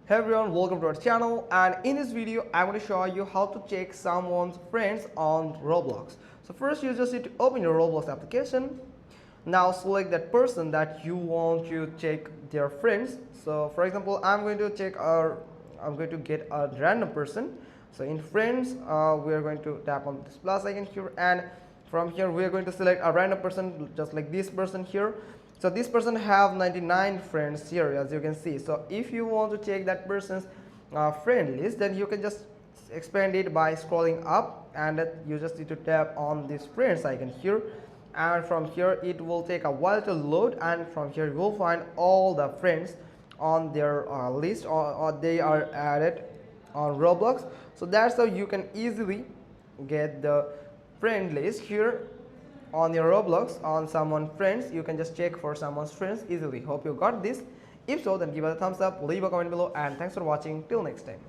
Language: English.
Hey everyone, welcome to our channel, and in this video I'm going to show you how to check someone's friends on Roblox. So first you just need to open your Roblox application. Now select that person that you want to check their friends. So for example, I'm going to get a random person. So in friends, we are going to tap on this plus icon here, and from here we are going to select a random person just like this person here. So this person have 99 friends here, as you can see. So if you want to check that person's friend list, then you can just expand it by scrolling up, and you just need to tap on this friends icon here, and from here it will take a while to load, and from here you will find all the friends on their list, or they are added on Roblox. So that's how you can easily get the friend list here on your Roblox on someone's friends. You can just check for someone's friends easily. Hope you got this. If so, then give us a thumbs up, leave a comment below, and thanks for watching. Till next time.